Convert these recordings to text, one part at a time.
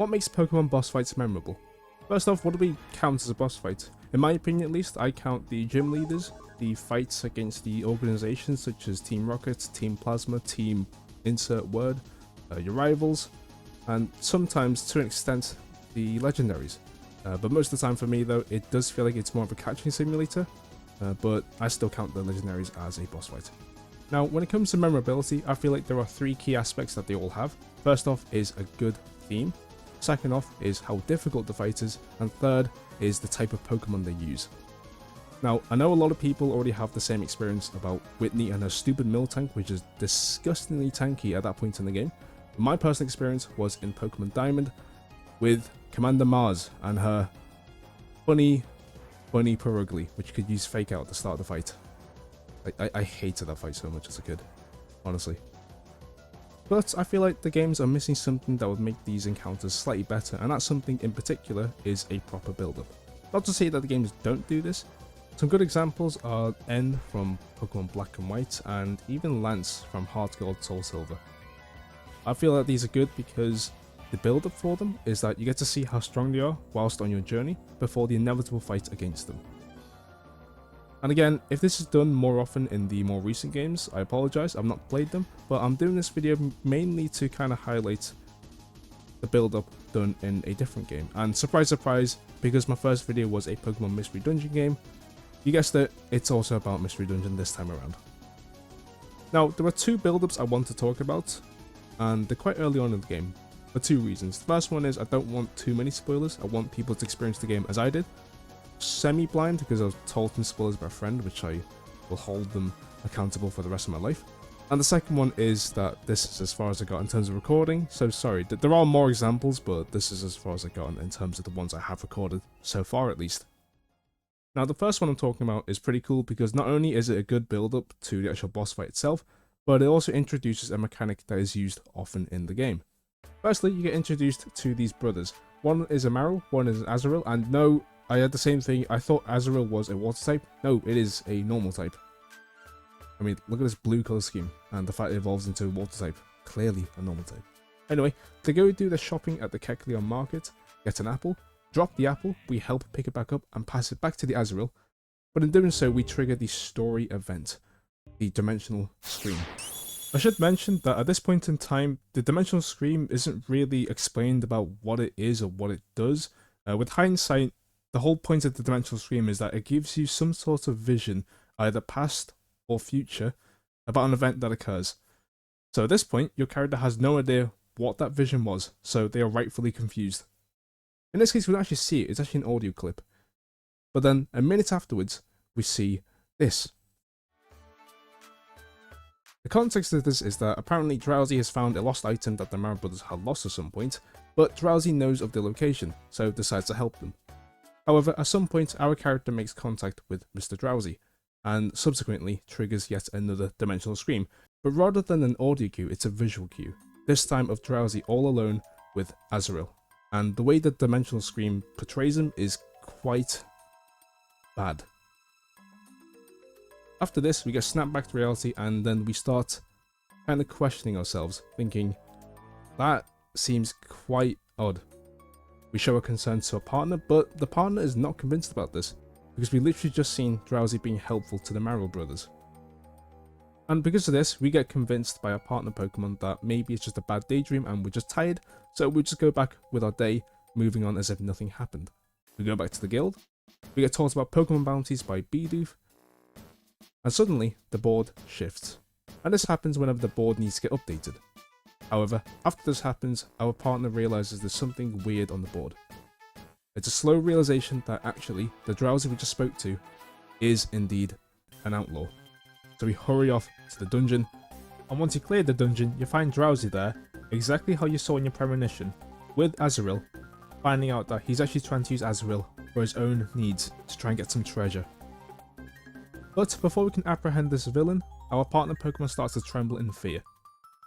What makes Pokemon boss fights memorable? First off, what do we count as a boss fight? In my opinion at least, I count the gym leaders, the fights against the organizations such as Team Rocket, Team Plasma, Team Insert Word, your rivals, and sometimes to an extent the legendaries. But most of the time for me though, it does feel like it's more of a catching simulator, but I still count the legendaries as a boss fight. Now when it comes to memorability, I feel like there are three key aspects that they all have. First off is a good theme, second off is how difficult the fight is, and third is the type of Pokemon they use. Now, I know a lot of people already have the same experience about Whitney and her stupid Miltank, which is disgustingly tanky at that point in the game. My personal experience was in Pokemon Diamond with Commander Mars and her funny Perugly, which could use Fake Out to start the fight. I hated that fight so much as a kid, honestly. But I feel like the games are missing something that would make these encounters slightly better, and that something in particular is a proper build-up. Not to say that the games don't do this. Some good examples are N from Pokemon Black and White, and even Lance from Heart Gold Soul Silver. I feel that these are good because the build-up for them is that you get to see how strong they are whilst on your journey before the inevitable fight against them. And again, if this is done more often in the more recent games, I apologise, I've not played them, but I'm doing this video mainly to kind of highlight the build-up done in a different game. And surprise surprise, because my first video was a Pokemon Mystery Dungeon game, you guessed it, it's also about Mystery Dungeon this time around. Now, there are two build-ups I want to talk about, and they're quite early on in the game, for two reasons. The first one is I don't want too many spoilers, I want people to experience the game as I did. Semi-blind, because I was told some spoilers by a friend, which I will hold them accountable for the rest of my life. And the second one is that this is as far as I got in terms of recording, so sorry, there are more examples, but this is as far as I got in terms of the ones I have recorded, so far at least. Now the first one I'm talking about is pretty cool because not only is it a good build-up to the actual boss fight itself, but it also introduces a mechanic that is used often in the game. Firstly, you get introduced to these brothers. One is a Marill, one is an Azurill, and no, I had the same thing, I thought Azurill was a water type. No, it is a normal type. I mean, look at this blue colour scheme, and the fact it evolves into a water type. Clearly a normal type. Anyway, to go do the shopping at the Kecleon market, get an apple, drop the apple, we help pick it back up and pass it back to the Azurill, but in doing so we trigger the story event, the Dimensional Scream. I should mention that at this point in time, the Dimensional Scream isn't really explained about what it is or what it does. With hindsight, the whole point of the Dimensional Scream is that it gives you some sort of vision, either past or future, about an event that occurs. So at this point, your character has no idea what that vision was, so they are rightfully confused. In this case, we don't actually see it, it's actually an audio clip. But then, a minute afterwards, we see this. The context of this is that apparently Drowsy has found a lost item that the Marill brothers had lost at some point, but Drowsy knows of the location, so decides to help them. However, at some point, our character makes contact with Mr. Drowsy, and subsequently triggers yet another Dimensional Scream. But rather than an audio cue, it's a visual cue, this time of Drowsy all alone with Azurill. And the way that Dimensional Scream portrays him is quite bad. After this, we get snapped back to reality, and then we start kind of questioning ourselves, thinking, that seems quite odd. We show a concern to our partner, but the partner is not convinced about this, because we literally just seen Drowsy being helpful to the Marill brothers. And because of this, we get convinced by our partner Pokemon that maybe it's just a bad daydream and we're just tired, so we just go back with our day, moving on as if nothing happened. We go back to the guild, we get taught about Pokemon bounties by Bidoof, and suddenly the board shifts. And this happens whenever the board needs to get updated. However, after this happens, our partner realises there's something weird on the board. It's a slow realization that actually, the Drowsy we just spoke to is indeed an outlaw. So we hurry off to the dungeon, and once you clear the dungeon, you find Drowsy there, exactly how you saw in your premonition, with Azurill, finding out that he's actually trying to use Azurill for his own needs to try and get some treasure. But before we can apprehend this villain, our partner Pokemon starts to tremble in fear.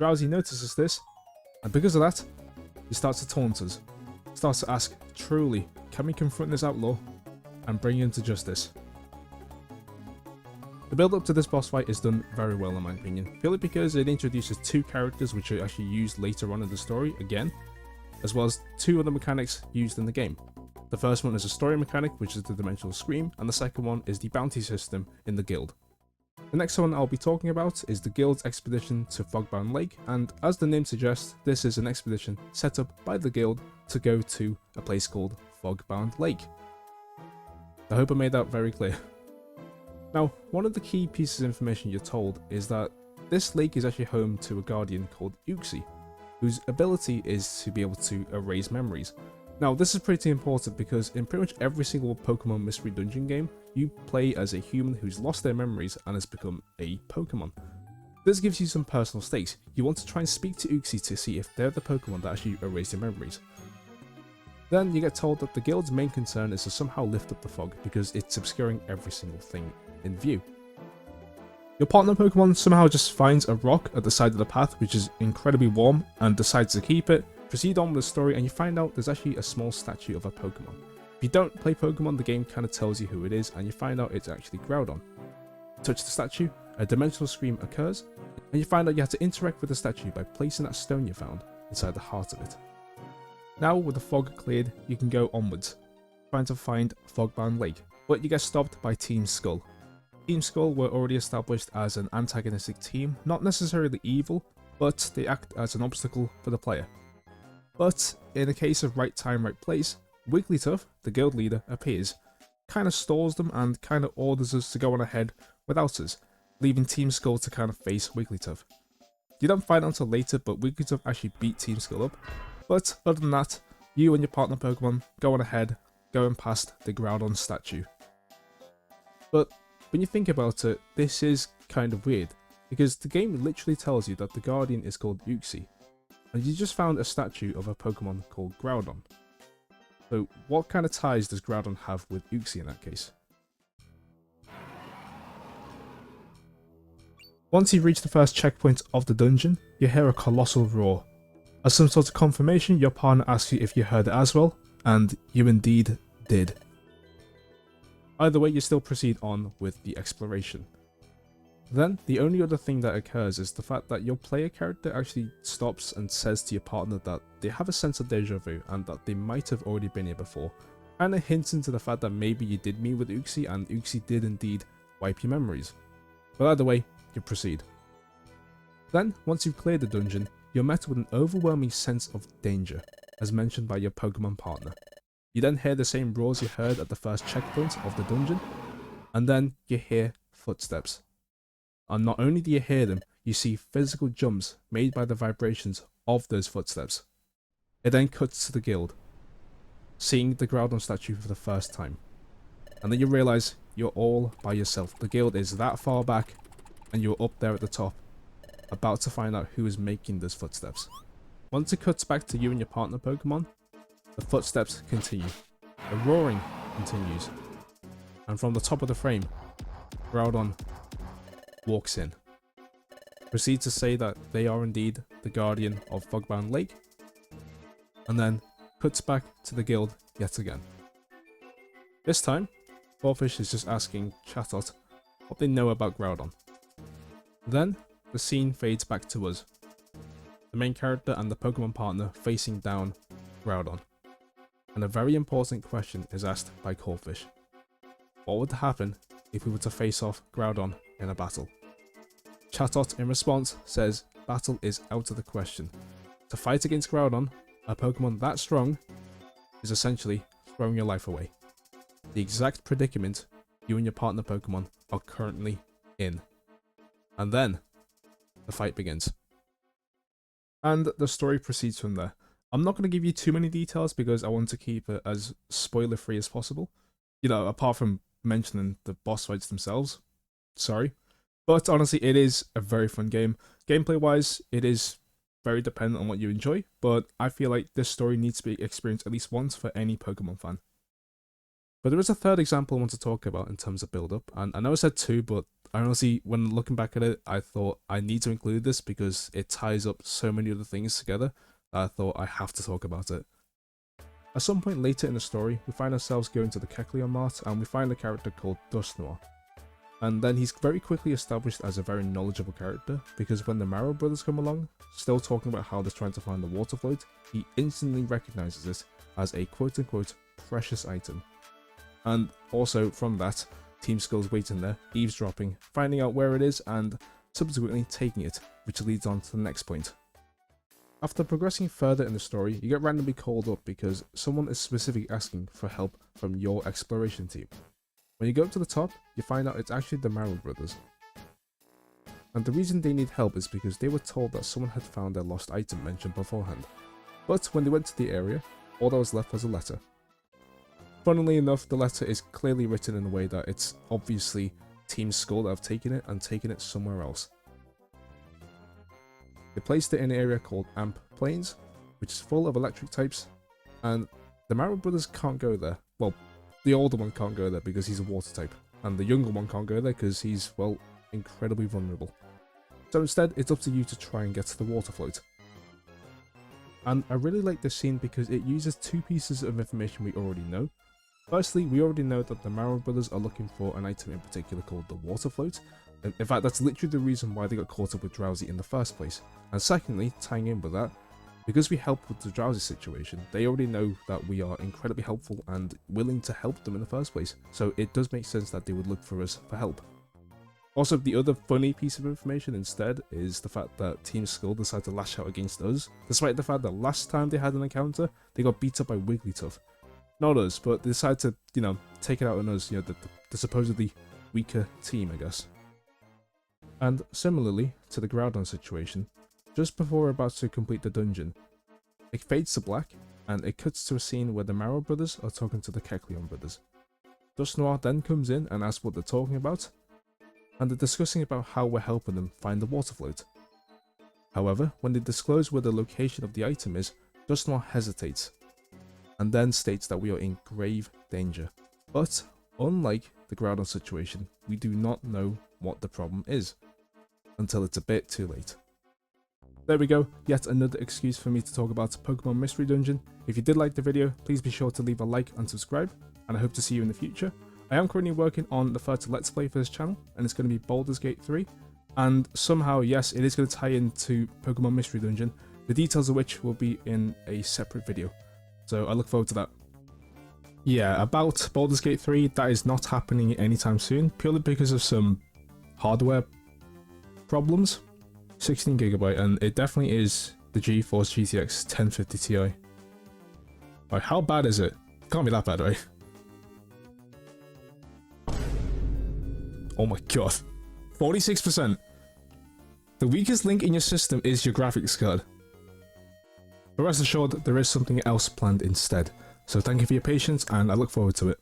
Drowsy notices this, and because of that, he starts to taunt us. Starts to ask, truly, can we confront this outlaw and bring him to justice? The build up to this boss fight is done very well in my opinion, purely because it introduces two characters which are actually used later on in the story again. as well as two other mechanics used in the game. The first one is a story mechanic, which is the dimensional scream, and the second one is the bounty system in the guild. The next one I'll be talking about is the guild's expedition to Fogbound Lake, and as the name suggests, this is an expedition set up by the guild to go to a place called Fogbound Lake. I hope I made that very clear. Now, one of the key pieces of information you're told is that this lake is actually home to a guardian called Uxie, whose ability is to be able to erase memories. Now, this is pretty important because in pretty much every single Pokémon Mystery Dungeon game, you play as a human who's lost their memories and has become a Pokémon. This gives you some personal stakes. You want to try and speak to Uxie to see if they're the Pokémon that actually erase your memories. Then you get told that the guild's main concern is to somehow lift up the fog because it's obscuring every single thing in view. Your partner Pokemon somehow just finds a rock at the side of the path which is incredibly warm and decides to keep it. Proceed on with the story and you find out there's actually a small statue of a Pokemon. If you don't play Pokemon, the game kind of tells you who it is and you find out it's actually Groudon. Touch the statue, a dimensional scream occurs, and you find out you have to interact with the statue by placing that stone you found inside the heart of it. Now with the fog cleared, you can go onwards, trying to find Fogbound Lake, but you get stopped by Team Skull. Team Skull were already established as an antagonistic team, not necessarily evil, but they act as an obstacle for the player. But in a case of right time, right place, Wigglytuff, the guild leader, appears, kind of stalls them and kind of orders us to go on ahead without us, leaving Team Skull to kind of face Wigglytuff. You don't find out until later, but Wigglytuff actually beat Team Skull up. But other than that, you and your partner Pokemon go on ahead, going past the Groudon statue. But when you think about it, this is kind of weird, because the game literally tells you that the Guardian is called Uxie, and you just found a statue of a Pokemon called Groudon. So what kind of ties does Groudon have with Uxie in that case? Once you reach the first checkpoint of the dungeon, you hear a colossal roar. As some sort of confirmation, your partner asks you if you heard it as well, and you indeed did. Either way, you still proceed on with the exploration. Then, the only other thing that occurs is the fact that your player character actually stops and says to your partner that they have a sense of deja vu and that they might have already been here before, kinda hinting to the fact that maybe you did meet with Uxie and Uxie did indeed wipe your memories. But either way, you proceed. Then, once you've cleared the dungeon, you're met with an overwhelming sense of danger, as mentioned by your Pokemon partner. You then hear the same roars you heard at the first checkpoint of the dungeon, and then you hear footsteps. And not only do you hear them, you see physical jumps made by the vibrations of those footsteps. It then cuts to the guild, seeing the Groudon statue for the first time. And then you realise you're all by yourself. The guild is that far back, and you're up there at the top, about to find out who is making those footsteps. Once it cuts back to you and your partner Pokemon, the footsteps continue. The roaring continues. And from the top of the frame, Groudon walks in. Proceeds to say that they are indeed the guardian of Fogbound Lake, and then cuts back to the guild yet again. This time, Corphish is just asking Chatot what they know about Groudon. Then, the scene fades back to us, the main character and the Pokemon partner facing down Groudon. And a very important question is asked by Corphish. What would happen if we were to face off Groudon in a battle? Chatot in response says battle is out of the question. To fight against Groudon, a Pokemon that strong, is essentially throwing your life away. The exact predicament you and your partner Pokemon are currently in. And then, the fight begins. And the story proceeds from there. I'm not going to give you too many details because I want to keep it as spoiler free as possible. You know, apart from mentioning the boss fights themselves. Sorry. But honestly, it is a very fun game. Gameplay wise, it is very dependent on what you enjoy, but I feel like this story needs to be experienced at least once for any Pokemon fan. But there is a third example I want to talk about in terms of build-up, and I know I said two, but I honestly, when looking back at it, I thought I need to include this because it ties up so many other things together that I thought I have to talk about it. At some point later in the story, we find ourselves going to the Kecleon Mart, and we find a character called Dusknoir. And then he's very quickly established as a very knowledgeable character, because when the Marrow brothers come along, still talking about how they're trying to find the water float, he instantly recognizes it as a quote-unquote precious item. And also from that, Team Skull's waiting there, eavesdropping, finding out where it is, and subsequently taking it, which leads on to the next point. After progressing further in the story, you get randomly called up because someone is specifically asking for help from your exploration team. When you go up to the top, you find out it's actually the Marrow brothers. And the reason they need help is because they were told that someone had found their lost item mentioned beforehand. But when they went to the area, all that was left was a letter. Funnily enough, the letter is clearly written in a way that it's obviously Team Skull that have taken it and taken it somewhere else. They placed it in an area called Amp Plains, which is full of electric types, and the Marrow brothers can't go there. Well, the older one can't go there because he's a water type, and the younger one can't go there because he's, well, incredibly vulnerable. So instead, it's up to you to try and get to the water float. And I really like this scene because it uses two pieces of information we already know. Firstly, we already know that the Marrow brothers are looking for an item in particular called the water float. In fact, that's literally the reason why they got caught up with Drowsy in the first place. And secondly, tying in with that, because we helped with the Drowsy situation, they already know that we are incredibly helpful and willing to help them in the first place, so it does make sense that they would look for us for help. Also, the other funny piece of information instead is the fact that Team Skull decided to lash out against us, despite the fact that last time they had an encounter, they got beat up by Wigglytuff. Not us, but they decided to, take it out on us, the supposedly weaker team, I guess. And similarly to the Groudon situation, just before we're about to complete the dungeon, it fades to black, and it cuts to a scene where the Marrow brothers are talking to the Kecleon brothers. Dusknoir then comes in and asks what they're talking about, and they're discussing about how we're helping them find the water float. However, when they disclose where the location of the item is, Dusknoir hesitates, and then states that we are in grave danger. But, unlike the Groudon situation, we do not know what the problem is, until it's a bit too late. There we go, yet another excuse for me to talk about Pokémon Mystery Dungeon. If you did like the video, please be sure to leave a like and subscribe, and I hope to see you in the future. I am currently working on the third Let's Play for this channel, and it's going to be Baldur's Gate 3, and somehow, yes, it is going to tie into Pokémon Mystery Dungeon, the details of which will be in a separate video, so I look forward to that. Yeah, about Baldur's Gate 3, that is not happening anytime soon, purely because of some hardware problems. 16GB, and it definitely is the GeForce GTX 1050 Ti. Like, how bad is it? Can't be that bad, right? Oh my god. 46%. The weakest link in your system is your graphics card. But rest assured, there is something else planned instead. So thank you for your patience, and I look forward to it.